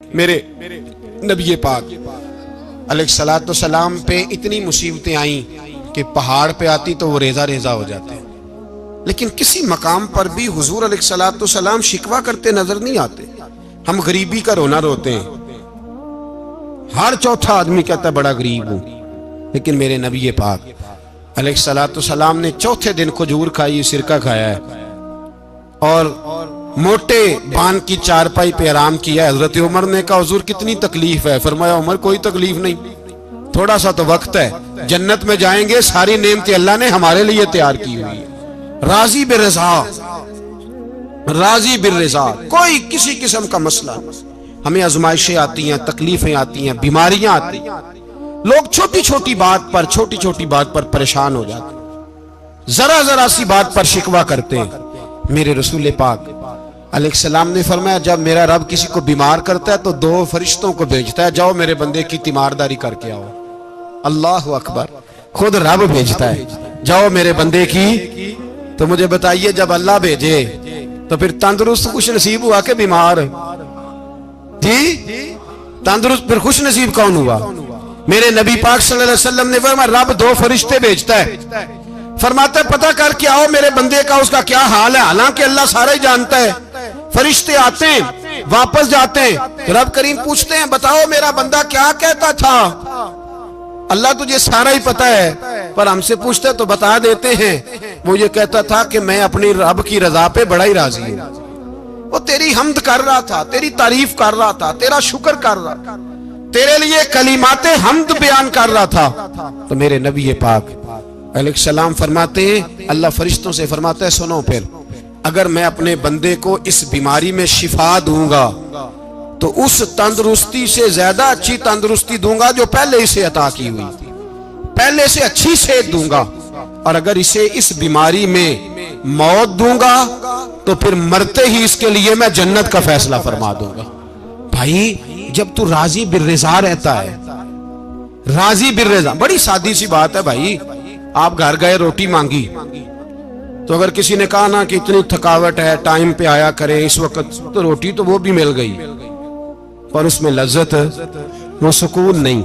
میرے نبی پاک علیہ السلام پہ اتنی مصیبتیں آئیں کہ پہاڑ پہ آتی تو وہ ریزہ ریزہ ہو جاتے ہیں، لیکن کسی مقام پر بھی حضور علیہ السلام شکوہ کرتے نظر نہیں آتے۔ ہم غریبی کا رونا روتے ہیں، ہر چوتھا آدمی کہتا ہے بڑا غریب ہوں، لیکن میرے نبی پاک علیہ السلام نے چوتھے دن کھجور کھائی، سرکہ کھایا ہے اور موٹے بان کی چارپائی پہ آرام کیا ہے۔ حضرت عمر نے کہا حضور کتنی تکلیف ہے؟ فرمایا عمر کوئی تکلیف نہیں، تھوڑا سا تو وقت ہے، جنت میں جائیں گے، ساری نعمتیں اللہ نے ہمارے لیے تیار کی ہوئی ہے۔ راضی بالرضا، راضی بالرضا، کوئی کسی قسم کا مسئلہ نہیں۔ ہمیں آزمائشیں آتی ہیں، تکلیفیں آتی ہیں، بیماریاں آتی ہیں، لوگ چھوٹی چھوٹی بات پر پریشان ہو جاتے ہیں، ذرا ذرا سی بات پر شکوہ کرتے ہیں۔ میرے رسول پاک علیہ السلام نے فرمایا جب میرا رب کسی کو بیمار کرتا ہے تو دو فرشتوں کو بھیجتا ہے، جاؤ میرے بندے کی تیمارداری کر کے آؤ۔ اللہ اکبر، خود رب بھیجتا ہے، جاؤ میرے بندے کی۔ تو مجھے بتائیے جب اللہ بھیجے تو پھر تندرست خوش نصیب ہوا کہ بیمار؟ جی تندرست پھر خوش نصیب کون ہوا؟ میرے نبی پاک صلی اللہ علیہ وسلم نے فرمایا رب دو فرشتے بھیجتا ہے، فرماتا ہے پتہ کر کے آؤ میرے بندے کا اس کا کیا حال ہے، حالانکہ اللہ سارا ہی جانتا ہے۔ فرشتے آتے ہیں واپس جاتے ہیں، رب کریم پوچھتے ہیں بتاؤ میرا بندہ کیا کہتا تھا؟ اللہ تجھے سارا ہی پتہ ہے، پر ہم سے پوچھتے تو بتا دیتے ہیں، وہ یہ کہتا تھا کہ میں اپنی رب کی رضا پہ بڑا ہی راضی ہوں۔ وہ تیری حمد کر رہا تھا، تیری تعریف کر رہا تھا، تیرا شکر کر رہا تھا، تیرے لیے کلمات حمد بیان کر رہا تھا۔ تو میرے نبی پاک علیہ السلام فرماتے ہیں، اللہ فرشتوں سے فرماتا ہے سنو پھر اگر میں اپنے بندے کو اس بیماری میں شفا دوں گا تو اس تندرستی سے زیادہ اچھی تندرستی دوں گا جو پہلے اسے عطا کی ہوئی تھی، پہلے سے اچھی صحت دوں گا، اور اگر اسے اس بیماری میں موت دوں گا تو پھر مرتے ہی اس کے لیے میں جنت کا فیصلہ فرما دوں گا۔ بھائی جب تو راضی بالرضا رہتا ہے، راضی بالرضا، بڑی سادی سی بات ہے بھائی، آپ گھر گئے روٹی مانگی تو اگر کسی نے کہا نا کہ اتنی تھکاوٹ ہے ٹائم پہ آیا کرے اس وقت، تو روٹی تو وہ بھی مل گئی پر اس میں لذت، وہ سکون نہیں،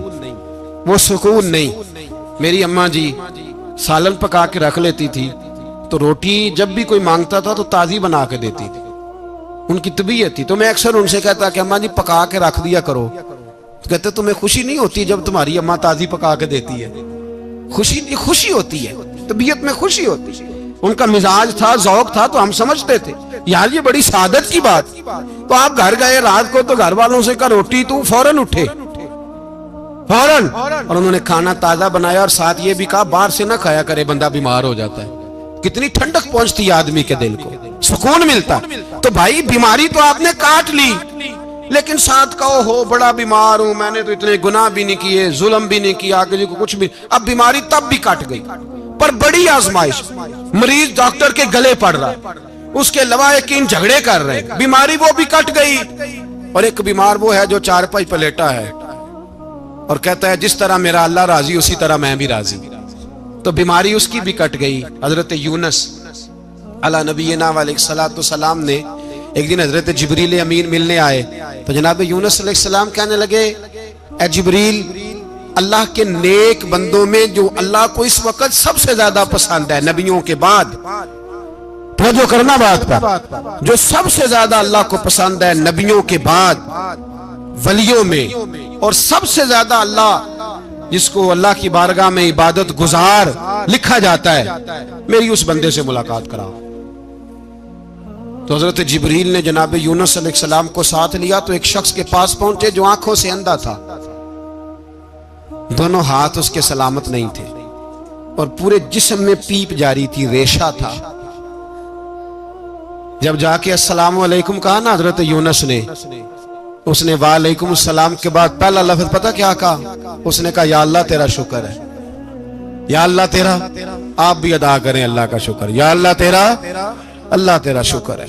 وہ سکون نہیں۔ میری اماں جی سالن پکا کے رکھ لیتی تھی تو روٹی جب بھی کوئی مانگتا تھا تو تازی بنا کے دیتی تھی، ان کی طبیعت تھی۔ تو میں اکثر ان سے کہتا کہ اماں جی پکا کے رکھ دیا کرو، کہتے تمہیں خوشی نہیں ہوتی جب تمہاری اماں تازی پکا کے دیتی ہے؟ خوشی ہوتی ہے، طبیعت میں خوشی ہوتی ہے۔ ان کا مزاج تھا، ذوق تھا، تو ہم سمجھتے تھے یار یہ بڑی سعادت کی بات۔ تو آپ گھر گئے رات کو تو گھر والوں سے کہا روٹی، تو فوراً اٹھے فوراً، اور انہوں نے کھانا تازہ بنایا اور ساتھ یہ بھی کہا باہر سے نہ کھایا کرے بندہ بیمار ہو جاتا ہے۔ کتنی ٹھنڈک پہنچتی ہے آدمی کے دل کو، سکون ملتا۔ تو بھائی بیماری تو آپ نے کاٹ لی، لیکن ساتھ کہو ہو بڑا بیمار ہوں، میں نے تو اتنے گناہ بھی نہیں کیے، ظلم بھی نہیں کیا، کسی کو کچھ بھی، اب بیماری تب بھی کٹ گئی۔ پر بڑی آزمائش، مریض ڈاکٹر کے گلے پڑ رہا، اس کے لواحقین جھگڑے کر رہے، بیماری وہ بھی کٹ گئی۔ اور ایک بیمار وہ ہے جو چارپائی پہ لیٹا ہے اور کہتا ہے جس طرح میرا اللہ راضی اسی طرح میں بھی راضی، تو بیماری اس کی بھی کٹ گئی۔ حضرت یونس علی نبینا علیہ السلام نے ایک دن حضرت جبریل امین ملنے آئے تو جناب یونس علیہ السلام کہنے لگے اے جبریل، اللہ کے نیک بندوں میں جو اللہ کو اس وقت سب سے زیادہ پسند ہے نبیوں کے بعد، توجہ کرنا بات پر، جو سب سے زیادہ اللہ کو پسند ہے نبیوں کے بعد ولیوں میں، اور سب سے زیادہ اللہ جس کو اللہ کی بارگاہ میں عبادت گزار لکھا جاتا ہے، میری اس بندے سے ملاقات کراؤ۔ تو حضرت جبریل نے جناب یونس علیہ السلام کو ساتھ لیا تو ایک شخص کے پاس پہنچے جو آنکھوں سے اندھا تھا، دونوں ہاتھ اس کے سلامت نہیں تھے اور پورے جسم میں پیپ جاری تھی، ریشہ تھا۔ جب جا کے السلام علیکم کہا نا حضرت یونس نے، اس نے وعلیکم السلام کے بعد پہلا لفظ پتہ کیا کہا؟ اس نے کہا یا اللہ تیرا شکر ہے، یا اللہ تیرا، آپ بھی ادا کریں اللہ کا شکر، یا اللہ تیرا، اللہ تیرا شکر ہے۔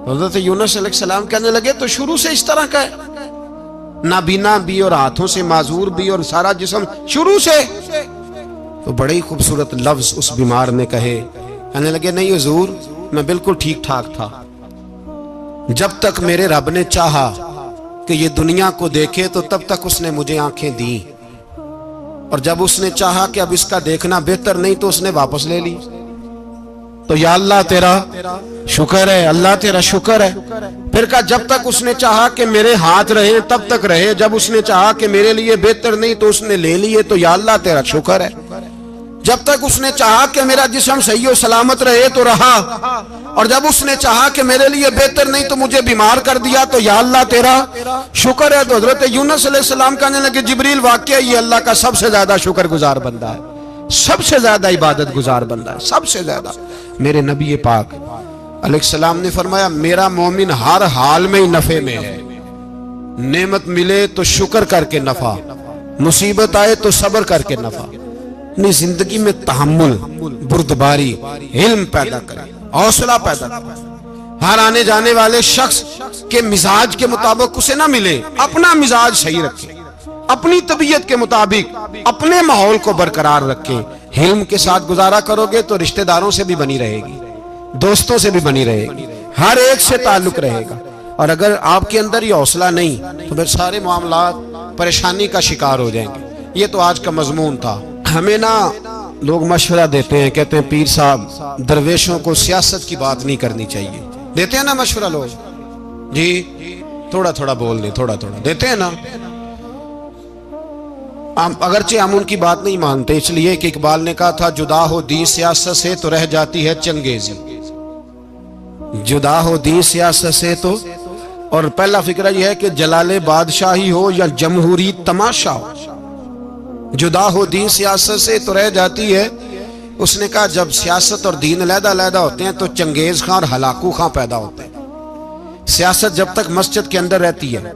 حضرت یونس علیہ السلام کہنے لگے تو شروع سے اس طرح کا ہے، نابینا بھی اور ہاتھوں سے معذور بھی اور سارا جسم شروع سے؟ تو بڑے ہی خوبصورت لفظ اس بیمار نے کہے، کہنے لگے نہیں حضور میں بالکل ٹھیک ٹھاک تھا، جب تک میرے رب نے چاہا کہ یہ دنیا کو دیکھے تو تب تک اس نے مجھے آنکھیں دی، اور جب اس نے چاہا کہ اب اس کا دیکھنا بہتر نہیں تو اس نے واپس لے لی۔ تو یا اللہ تیرا شکر ہے، اللہ تیرا شکر ہے۔ پھر کہا جب تک اس نے چاہا کہ میرے ہاتھ رہے تب تک رہے، جب اس نے چاہا کہ میرے لیے بہتر نہیں تو اس نے لے لیے، تو یا اللہ تیرا شکر ہے۔ جب تک اس نے چاہا کہ میرا جسم صحیح و سلامت رہے تو رہا، اور جب اس نے چاہا کہ میرے لیے بہتر نہیں تو مجھے بیمار کر دیا، تو یا اللہ تیرا شکر ہے۔ تو حضرت یونس علیہ السلام کہنے لگے جبریل واقعہ یہ اللہ کا سب سے زیادہ شکر گزار بندہ ہے، سب سے زیادہ عبادت گزار بندہ ہے، سب سے زیادہ۔ میرے نبی پاک علیہ السلام نے فرمایا میرا مومن ہر حال میں ہی نفع میں ہے، نعمت ملے تو شکر کر کے نفع، مصیبت آئے تو صبر کر کے نفع۔ اپنی زندگی میں تحمل، بردباری، علم پیدا کرے، حوصلہ پیدا کرے۔ ہر آنے جانے والے شخص کے مزاج کے مطابق اسے نہ ملے، اپنا مزاج صحیح رکھے، اپنی طبیعت کے مطابق اپنے ماحول کو برقرار رکھے۔ علم کے ساتھ گزارا کرو گے تو رشتہ داروں سے بھی بنی رہے گی، دوستوں سے بھی بنی رہے گی، ہر ایک سے تعلق رہے گا۔ اور اگر آپ کے اندر یہ حوصلہ نہیں تو پھر سارے معاملات پریشانی کا شکار ہو جائیں گے۔ یہ تو آج کا مضمون تھا۔ ہمیں نا لوگ مشورہ دیتے ہیں، کہتے ہیں پیر صاحب درویشوں کو سیاست کی بات نہیں کرنی چاہیے، دیتے ہیں نا مشورہ لوگ، جی تھوڑا تھوڑا بول دیں، تھوڑا تھوڑا دیتے ہیں نا۔ اگرچہ ہم ان کی بات نہیں مانتے، اس لیے کہ اقبال نے کہا تھا جدا ہو دین سیاست سے تو رہ جاتی ہے چنگیزی، جدا ہو دین سیاست سے تو، اور پہلا فکرہ یہ ہے کہ جلال بادشاہی ہو یا جمہوری تماشا ہو، جدا ہو دین سیاست سے تو رہ جاتی ہے۔ اس نے کہا جب سیاست اور دین علیحدہ علیحدہ ہوتے ہیں تو چنگیز خان اور ہلاکو خان پیدا ہوتے ہیں۔ سیاست جب تک مسجد کے اندر رہتی ہے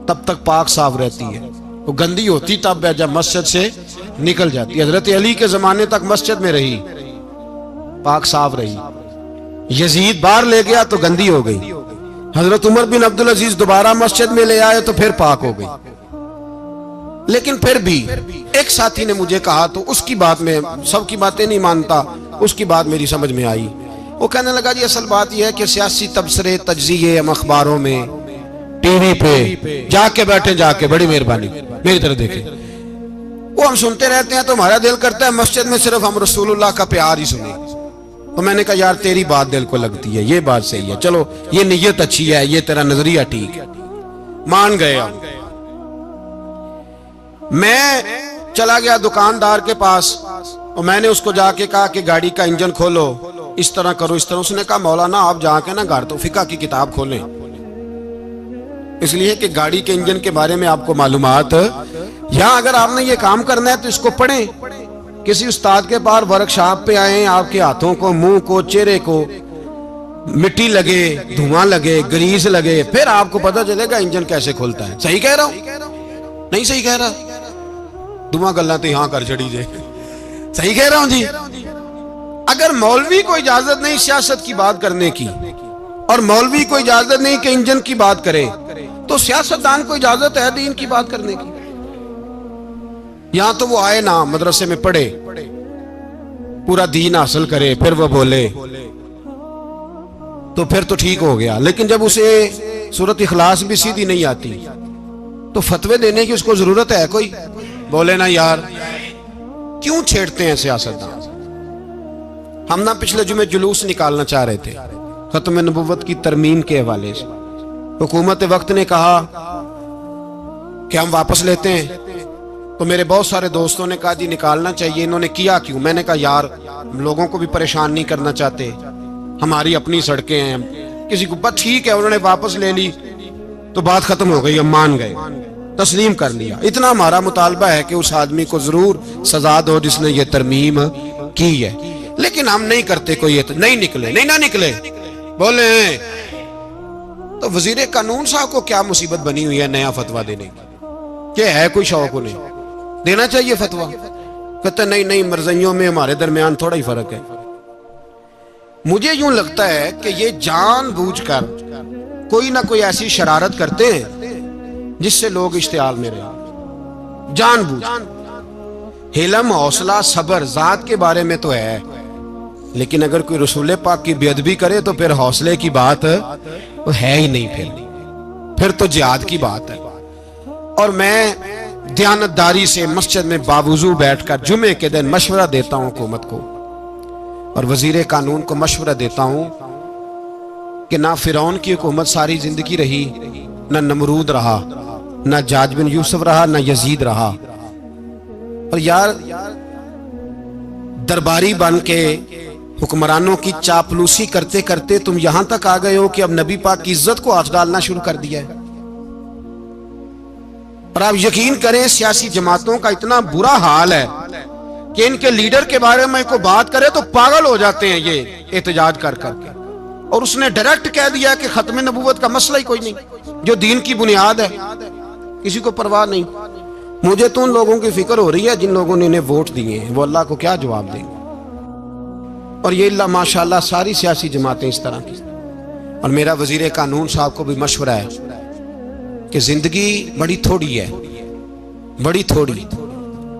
تب تک پاک صاف رہتی ہے، وہ گندی ہوتی تب ہے جب مسجد سے نکل جاتی ہے۔ حضرت علی کے زمانے تک مسجد میں رہی، پاک صاف رہی، یزید باہر لے گیا تو گندی ہو گئی، حضرت عمر بن عبدالعزیز دوبارہ مسجد میں لے آئے تو پھر پاک ہو گئی۔ لیکن پھر بھی ایک ساتھی نے مجھے کہا تو اس کی بات میں، سب کی باتیں نہیں مانتا، اس کی بات میری سمجھ میں آئی۔ وہ کہنے لگا جی اصل بات یہ ہے کہ سیاسی تبصرے تجزیے ہم اخباروں میں ٹی وی پہ جا کے بیٹھے، جا کے بڑی مہربانی میری طرف دیکھیں، وہ ہم سنتے رہتے ہیں تو ہمارا دل کرتا ہے مسجد میں صرف ہم رسول اللہ کا پیار ہی سنیں۔ تو میں نے کہا یار تیری بات دل کو لگتی ہے، یہ بات صحیح ہے، چلو یہ نیت اچھی ہے، یہ تیرا نظریہ ٹھیک ہے، مان گئے ہم۔ میں چلا گیا دکاندار کے پاس اور میں نے اس کو جا کے کہا کہ گاڑی کا انجن کھولو، اس طرح کرو، اس طرح۔ اس نے کہا مولانا آپ جا کے نا گھر تو فقہ کی کتاب کھولیں، اس لیے کہ گاڑی کے انجن کے بارے میں آپ کو معلومات، یا اگر آپ نے یہ کام کرنا ہے تو اس کو پڑھیں، کسی استاد کے پاس ورکشاپ پہ آئیں، آپ کے ہاتھوں کو، منہ کو، چہرے کو مٹی لگے، دھواں لگے، گریس لگے، پھر آپ کو پتہ چلے گا انجن کیسے کھلتا ہے۔ صحیح کہہ رہا ہوں؟ نہیں صحیح کہہ رہا؟ دعا گلنا تے ہاں کر چڑی جے، صحیح کہہ رہا ہوں جی۔ اگر مولوی کو اجازت نہیں سیاست کی بات کرنے کی، اور مولوی کو اجازت نہیں کہ انجن کی بات کرے، تو سیاستدان کو اجازت ہے دین کی بات کرنے کی؟ یہاں تو وہ آئے نا مدرسے میں پڑھے، پورا دین حاصل کرے، پھر وہ بولے تو پھر تو ٹھیک ہو گیا۔ لیکن جب اسے سورۃ اخلاص بھی سیدھی نہیں آتی تو فتوے دینے کی اس کو ضرورت ہے کوئی؟ بولے نا یار کیوں چھیڑتے ہیں سیاستدان؟ ہم نا پچھلے جمعے جلوس نکالنا چاہ رہے تھے ختم نبوت کی ترمیم کے حوالے سے، حکومت وقت نے کہا کہ ہم واپس لیتے ہیں، تو میرے بہت سارے دوستوں نے کہا جی نکالنا چاہیے، انہوں نے کیا کیوں؟ میں نے کہا یار لوگوں کو بھی پریشان نہیں کرنا چاہتے، ہماری اپنی سڑکیں ہیں، کسی کو بس ٹھیک ہے، انہوں نے واپس لے لی تو بات ختم ہو گئی، ہم مان گئے، تسلیم کر لیا۔ اتنا ہمارا مطالبہ ہے کہ اس آدمی کو ضرور سزا دو جس نے یہ ترمیم کی ہے، لیکن ہم نہیں کرتے، کوئی نہیں نکلے، نہیں نہ نکلے بولے ہیں۔ تو وزیر قانون صاحب کو کیا مصیبت بنی ہوئی ہے نیا فتویٰ دینے کی؟ کہ ہے کوئی شوق انہیں دینا چاہیے فتویٰ؟ کہتے نہیں مرضیوں میں ہمارے درمیان تھوڑا ہی فرق ہے۔ مجھے یوں لگتا ہے کہ یہ جان بوجھ کر کوئی نہ کوئی ایسی شرارت کرتے ہیں جس سے لوگ اشتعال میں رہے، جان بوجھ۔ حلم، حوصلہ، صبر ذات کے بارے میں تو ہے، لیکن اگر کوئی رسول پاک کی بے ادبی کرے تو پھر حوصلے کی بات وہ ہے ہی نہیں، پھر پھر تو جہاد کی بات ہے۔ اور میں دیانتداری سے مسجد میں باوضو بیٹھ کر جمعے کے دن مشورہ دیتا ہوں حکومت کو اور وزیر قانون کو مشورہ دیتا ہوں کہ نہ فرعون کی حکومت ساری زندگی رہی، نہ نمرود رہا، نہ جاج بن یوسف رہا، نہ یزید رہا، اور یار درباری بن کے حکمرانوں کی چاپلوسی کرتے کرتے تم یہاں تک آ گئے ہو کہ اب نبی پاک کی عزت کو آنچ ڈالنا شروع کر دیا ہے۔ اور آپ یقین کریں سیاسی جماعتوں کا اتنا برا حال ہے کہ ان کے لیڈر کے بارے میں کوئی بات کرے تو پاگل ہو جاتے ہیں یہ احتجاج کر کر کے، اور اس نے ڈائریکٹ کہہ دیا کہ ختم نبوت کا مسئلہ ہی کوئی نہیں، جو دین کی بنیاد ہے، کسی کو پرواہ نہیں۔ مجھے تو ان لوگوں کی فکر ہو رہی ہے جن لوگوں نے انہیں ووٹ دیے ہیں، وہ اللہ کو کیا جواب دیں گے۔ اور یہ اللہ ماشاءاللہ ساری سیاسی جماعتیں اس طرح کی۔ اور میرا وزیر قانون صاحب کو بھی مشورہ ہے کہ زندگی بڑی تھوڑی ہے، بڑی تھوڑی،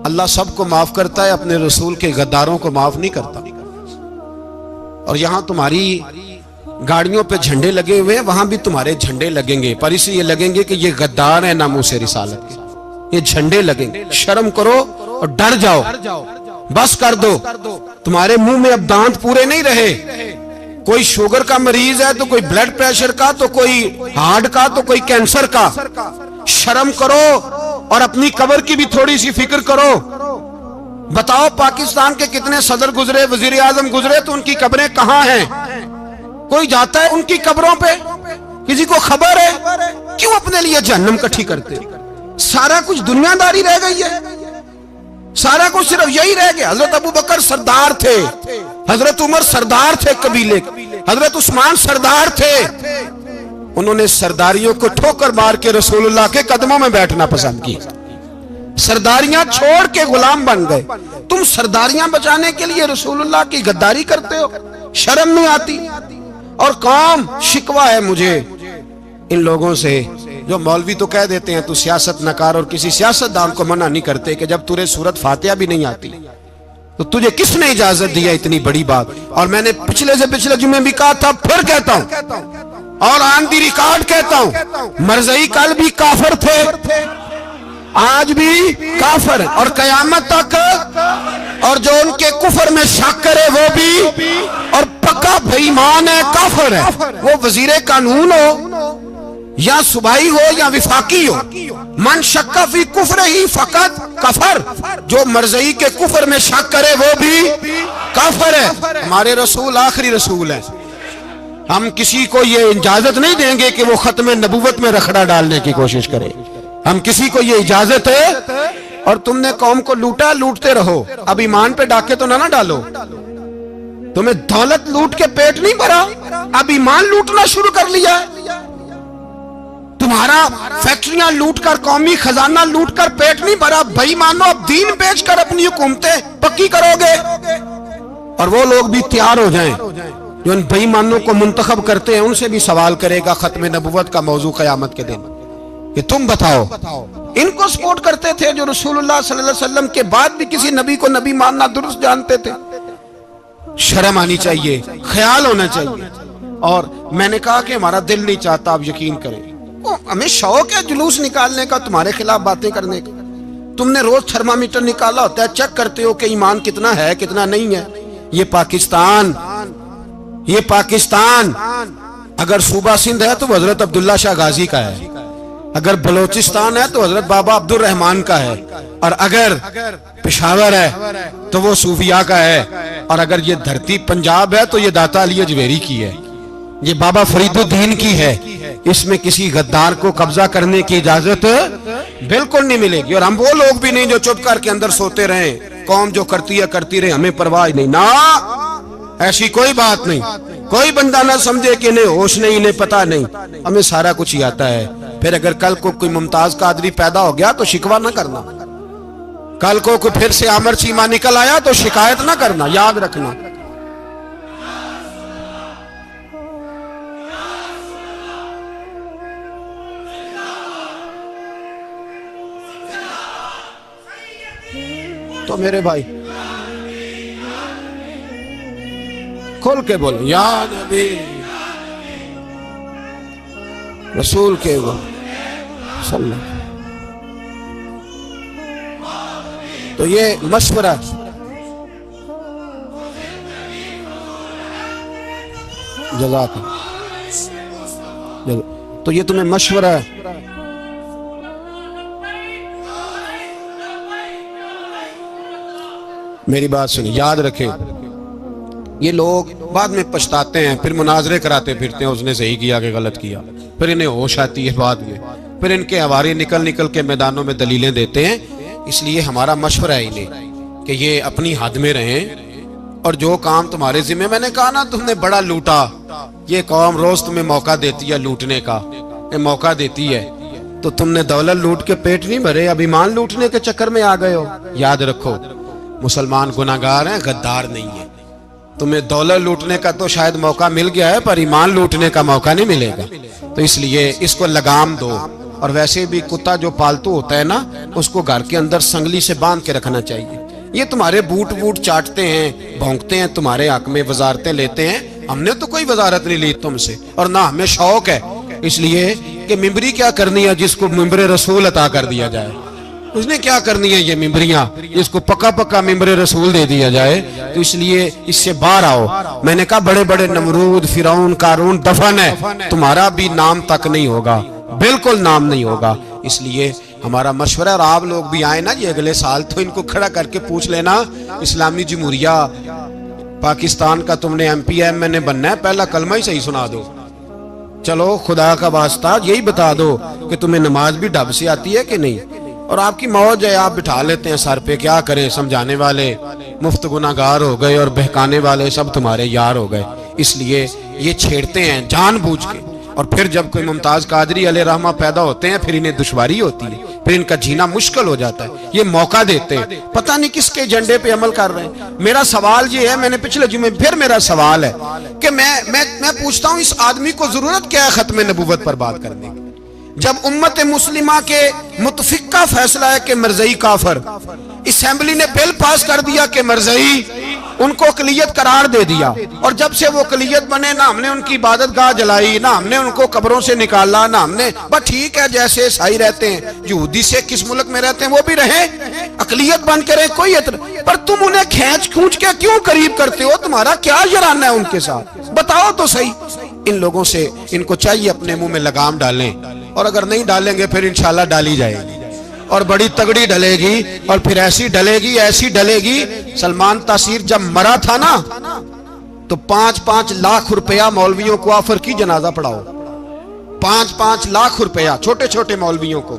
اللہ سب کو معاف کرتا ہے، اپنے رسول کے غداروں کو معاف نہیں کرتا۔ اور یہاں تمہاری گاڑیوں پہ جھنڈے لگے ہوئے ہیں، وہاں بھی تمہارے جھنڈے لگیں گے، پر اس لیے لگیں گے کہ یہ غدار ہیں ناموس رسالت کے، یہ جھنڈے لگیں گے۔ شرم کرو اور ڈر جاؤ، بس کر دو، تمہارے منہ میں اب دانت پورے نہیں رہے۔ کوئی شوگر کا مریض ہے تو کوئی بلڈ پریشر کا، تو کوئی ہارٹ کا، تو کوئی کینسر کا۔ شرم کرو اور اپنی قبر کی بھی تھوڑی سی فکر کرو۔ بتاؤ پاکستان کے کتنے صدر گزرے، وزیر اعظم گزرے، تو ان کی قبریں کہاں ہیں؟ کوئی جاتا ہے ان کی قبروں پہ؟ کسی کو خبر ہے؟ کیوں اپنے لیے جہنم کٹھی کرتے؟ سارا کچھ دنیا داری رہ گئی ہے، سارا کچھ صرف یہی رہ گیا۔ حضرت ابو بکر سردار تھے، حضرت عمر سردار تھے قبیلے، حضرت عثمان سردار تھے، انہوں نے سرداریوں کو ٹھوکر مار کے رسول اللہ کے قدموں میں بیٹھنا پسند کی، سرداریاں چھوڑ کے غلام بن گئے۔ تم سرداریاں بچانے کے لیے رسول اللہ کی غداری کرتے ہو، شرم نہیں آتی؟ اور قوم شکوہ ہے مجھے ان لوگوں سے جو مولوی تو کہہ دیتے ہیں تو سیاست نہ کر، اور کسی سیاستدان کو منع نہیں کرتے کہ جب تجھے سورت فاتحہ بھی نہیں آتی تو تجھے کس نے اجازت دیا اتنی بڑی بات؟ اور میں نے پچھلے سے پچھلے جمعے بھی کہا تھا، پھر کہتا ہوں اور آن دی ریکارڈ کہتا ہوں، مرزائی کل بھی کافر تھے، آج بھی کافر ہیں، اور قیامت تک، اور جو ان کے کفر میں شک کرے وہ بھی، اور پکا بے ایمان ہے، کافر ہے۔ وہ وزیر قانون ہو یا صوبائی ہو یا وفاقی ہو، من شک فی کفر ہی فقط کفر، جو مرزائی کے کفر میں شک کرے وہ بھی کافر ہے۔ ہمارے رسول آخری رسول ہیں، ہم کسی کو یہ اجازت نہیں دیں گے کہ وہ ختم نبوت میں رکھڑا ڈالنے کی کوشش کرے، ہم کسی کو یہ اجازت ہے۔ اور تم نے قوم کو لوٹا، لوٹتے رہو، اب ایمان پہ ڈاکے تو نہ ڈالو۔ تمہیں دولت لوٹ کے پیٹ نہیں بھرا، اب ایمان لوٹنا شروع کر لیا ہے۔ تمہارا فیکٹریاں لوٹ کر، قومی خزانہ لوٹ کر پیٹ نہیں بھرا، بھائی مانو اب دین بیچ کر اپنی حکومتیں پکی کرو گے۔ اور وہ لوگ بھی تیار ہو جائیں جو ان بھائی مانوں کو منتخب کرتے ہیں، ان سے بھی سوال کرے گا ختم نبوت کا موضوع قیامت کے دن کہ تم بتاؤ، ان کو سپورٹ کرتے تھے جو رسول اللہ صلی اللہ علیہ وسلم کے بعد بھی کسی نبی کو نبی ماننا درست جانتے تھے۔ شرم آنی چاہیے، خیال ہونا چاہیے۔ اور میں نے کہا کہ ہمارا دل نہیں چاہتا، آپ یقین کریں، ہمیں شوق ہے جلوس نکالنے کا، تمہارے خلاف باتیں کرنے کا۔ تم نے روز تھرمامیٹر نکالا ہوتا ہے، چیک کرتے ہو کہ ایمان کتنا ہے کتنا نہیں ہے۔ یہ پاکستان اگر صوبہ سندھ ہے تو حضرت عبداللہ شاہ غازی کا ہے، اگر بلوچستان ہے تو حضرت بابا عبد الرحمان کا ہے، اور اگر پشاور ہے تو وہ صوفیاء کا ہے، اور اگر یہ دھرتی پنجاب ہے تو یہ داتا علی اجویری کی ہے، یہ بابا فرید الدین کی ہے۔ اس میں کسی غدار کو قبضہ کرنے کی اجازت بالکل نہیں ملے گی۔ اور ہم وہ لوگ بھی نہیں جو چپ کر کے اندر سوتے رہیں، قوم جو کرتی ہے کرتی رہے، ہمیں پرواہ نہیں، نہ ایسی کوئی بات نہیں۔ کوئی بندہ نہ سمجھے کہ انہیں ہوش نہیں، انہیں پتہ نہیں، ہمیں سارا کچھ ہی آتا ہے۔ پھر اگر کل کو کوئی ممتاز قادری پیدا ہو گیا تو شکوہ نہ کرنا، کل کو کوئی پھر سے عامر چیمہ نکل آیا تو شکایت نہ کرنا، یاد رکھنا۔ تو میرے بھائی کھول کے بولو، یا نبی رسول کے وہ صلی اللہ. تو یہ مشورہ جزاک تو یہ تمہیں مشورہ ہے. میری بات سنیں، یاد رکھیں، یہ لوگ بعد میں پچھتاتے ہیں، پھر مناظرے کراتے پھرتے ہیں، اس نے صحیح کیا کہ غلط کیا، پھر انہیں ہوش آتی ہے بعد میں، پھر ان کے ہوارے نکل کے میدانوں میں دلیلیں دیتے ہیں. اس لیے ہمارا مشورہ ہے انہیں کہ یہ اپنی حد میں رہیں، اور جو کام تمہارے ذمہ، میں نے کہا نا تم نے بڑا لوٹا، یہ قوم روز تمہیں موقع دیتی ہے لوٹنے کا، یہ موقع دیتی ہے، تو تم نے دولت لوٹ کے پیٹ نہیں بھرے، اب ایمان لوٹنے کے چکر میں آ گئے ہو. یاد رکھو مسلمان گناہگار ہیں، غدار نہیں ہیں. تمہیں دولت لوٹنے کا تو شاید موقع مل گیا ہے، پر ایمان لوٹنے کا موقع نہیں ملے گا. تو اس لیے اس کو لگام دو. اور ویسے بھی کتا جو پالتو ہوتا ہے نا، اس کو گھر کے اندر سنگلی سے باندھ کے رکھنا چاہیے. یہ تمہارے بوٹ چاٹتے ہیں، بھونکتے ہیں، تمہارے حق میں وزارتیں لیتے ہیں. ہم نے تو کوئی وزارت نہیں لی تم سے، اور نہ ہمیں شوق ہے. اس لیے کہ ممبری کیا کرنی ہے جس کو ممبر رسول عطا کر دیا جائے؟ اس نے کیا کرنی ہے یہ ممبریاں جس کو پکا ممبر رسول دے دیا جائے؟ تو اس لیے اس سے باہر آؤ. میں نے کہا بڑے بڑے نمرود، فرعون، قارون دفن ہے، تمہارا بھی نام تک نہیں ہوگا، بالکل نام نہیں ہوگا. اس لیے ہمارا مشورہ، اور آپ لوگ بھی آئے نا یہ اگلے سال، تو ان کو کھڑا کر کے پوچھ لینا، اسلامی جمہوریہ پاکستان کا تم نے MPM میں نے بننا ہے، پہلا کلمہ ہی صحیح سنا دو. چلو خدا کا واسطہ یہی بتا دو کہ تمہیں نماز بھی ڈھب سے آتی ہے کہ نہیں. اور آپ کی موج ہے، آپ بٹھا لیتے ہیں سر پہ، کیا کریں، سمجھانے والے مفت گناہگار ہو گئے اور بہکانے والے سب تمہارے یار ہو گئے. اس لیے یہ چھیڑتے ہیں جان بوجھ کے. اور پھر جب کوئی ممتاز قادری علیہ رحمہ پیدا ہوتے ہیں، پھر انہیں دشواری ہوتی ہے، پھر ان کا جینا مشکل ہو جاتا ہے. یہ موقع دیتے ہیں، پتہ نہیں کس کے ایجنڈے پہ عمل کر رہے ہیں. میرا سوال یہ ہے، میں نے پچھلے جمعے پھر میرا سوال ہے کہ میں پوچھتا ہوں، اس آدمی کو ضرورت کیا ہے ختم نبوت پر بات کرنے کی، جب امت مسلمہ کے متفق کا فیصلہ ہے کہ مرزائی کافر، اسمبلی نے بل پاس کر دیا کہ مرزائی، ان کو اقلیت قرار دے دیا، اور جب سے وہ اقلیت بنے، نہ ہم نے ان کی عبادت گاہ جلائی، نہ ہم نے ان کو قبروں سے نکالا، نہ ہم نے، بس ٹھیک ہے جیسے عیسائی رہتے ہیں، یہودی سے کس ملک میں رہتے ہیں وہ بھی رہیں، اقلیت بن کے رہیں، کوئی اعتراض. پر تم انہیں کھینچ کے کیوں قریب کرتے ہو؟ تمہارا کیا جرانہ ہے ان کے ساتھ؟ بتاؤ تو صحیح. ان لوگوں سے ان کو چاہیے اپنے منہ میں لگام ڈالیں، اور اگر نہیں ڈالیں گے پھر انشاءاللہ ڈالی جائے گی، اور بڑی تگڑی ڈلے گی، اور پھر ایسی ڈلے گی. سلمان تاثیر جب مرا تھا نا تو 5-5 لاکھ روپیہ مولویوں کو آفر کی جنازہ پڑھاؤ، 5-5 لاکھ روپیہ چھوٹے چھوٹے مولویوں کو.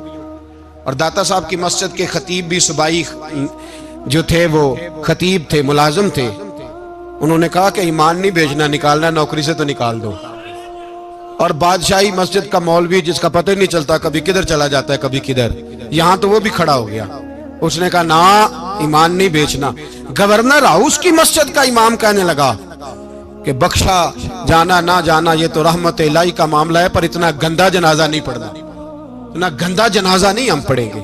اور داتا صاحب کی مسجد کے خطیب بھی صوبائی جو تھے وہ خطیب تھے، ملازم تھے، انہوں نے کہا کہ ایمان نہیں بیچنا، نکالنا نوکری سے تو نکال دو. اور بادشاہی مسجد کا مولوی جس کا پتہ ہی نہیں چلتا، کبھی کدھر چلا جاتا ہے کبھی کدھر، یہاں تو وہ بھی کھڑا ہو گیا. اس نے کہا نا ایمان نہیں بیچنا. گورنر ہاؤس کی مسجد کا امام کہنے لگا کہ بخشا جانا نہ جانا یہ تو رحمت الہی کا معاملہ ہے، پر اتنا گندا جنازہ نہیں پڑھنا، اتنا گندا جنازہ نہیں ہم پڑھیں گے.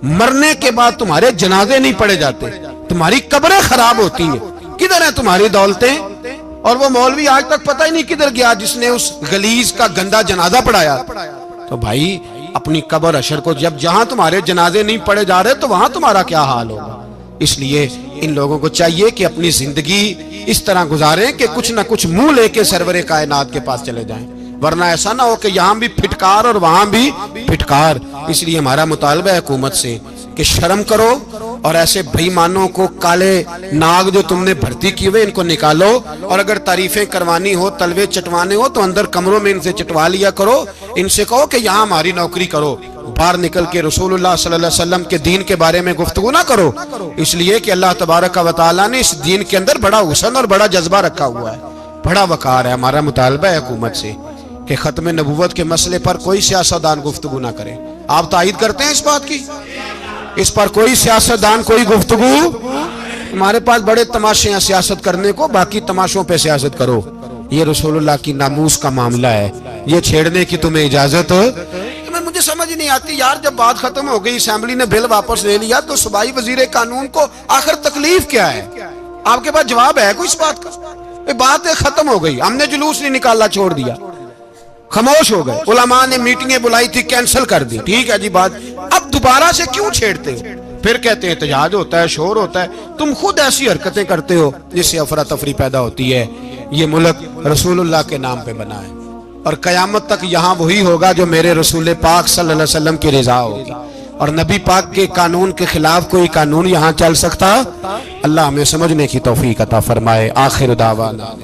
مرنے کے بعد تمہارے جنازے نہیں پڑھے جاتے، تمہاری قبریں خراب ہوتی ہیں. کدھر ہیں تمہاری دولتیں؟ اور وہ مولوی آج تک پتہ ہی نہیں کدھر گیا جس نے اس غلیظ کا گندا جنازہ پڑھایا. تو بھائی اپنی قبر حشر کو، جب جہاں تمہارے جنازے نہیں پڑھے جا رہے تو وہاں تمہارا کیا حال ہوگا. اس لیے ان لوگوں کو چاہیے کہ اپنی زندگی اس طرح گزاریں کہ کچھ نہ کچھ منہ لے کے سرور کائنات کے پاس چلے جائیں، ورنہ ایسا نہ ہو کہ یہاں بھی پھٹکار اور وہاں بھی پھٹکار. اس لیے ہمارا مطالبہ ہے حکومت سے کہ شرم کرو، اور ایسے بھائی مانوں کو، کالے ناگ جو تم نے بھرتی کی ہوئے، ان کو نکالو. اور اگر تعریفیں کروانی ہو، تلوے چٹوانے ہو، تو اندر کمروں میں ان سے چٹوا لیا کرو. ان سے کہو کہ یہاں ہماری نوکری کرو، باہر نکل کے رسول اللہ صلی اللہ علیہ وسلم کے دین کے بارے میں گفتگو نہ کرو. اس لیے کہ اللہ تبارک و تعالیٰ نے اس دین کے اندر بڑا حسن اور بڑا جذبہ رکھا ہوا ہے، بڑا وقار ہے. ہمارا مطالبہ ہے حکومت سے کہ ختم نبوت کے مسئلے پر کوئی سیاستدان گفتگو نہ کرے. آپ تائید کرتے ہیں اس بات کی؟ اس پر کوئی سیاستدان کوئی گفتگو؟ ہمارے پاس بڑے تماشے ہیں سیاست کرنے کو، باقی تماشوں پہ سیاست کرو. یہ رسول اللہ کی ناموس کا معاملہ ہے، یہ چھیڑنے کی تمہیں اجازت؟ مجھے سمجھ نہیں آتی یار، جب بات ختم ہو گئی، اسمبلی نے بل واپس لے لیا، تو صوبائی وزیر قانون کو آخر تکلیف کیا ہے؟ آپ کے پاس جواب ہے کوئی اس بات کا؟ بات ختم ہو گئی، ہم نے جلوس نہیں نکالنا چھوڑ دیا. خاموش ہو گئے. علماء نے میٹنگیں بلائی تھی, کینسل کر دی. ٹھیک ہے جی بات, اب دوبارہ سے کیوں چھیڑتے ہو؟ پھر کہتے ہیں احتجاج ہوتا ہے, شور ہوتا ہے. تم خود ایسی حرکتیں کرتے ہو جس سے افراتفری پیدا ہوتی ہے. یہ ملک رسول اللہ کے نام پہ بنا ہے, اور قیامت تک یہاں وہی ہوگا جو میرے رسول پاک صلی اللہ علیہ وسلم کی رضا ہوگی, اور نبی پاک کے قانون کے خلاف کوئی قانون یہاں چل سکتا؟ اللہ ہمیں سمجھنے کی توفیق عطا فرمائے. آخر دعوانا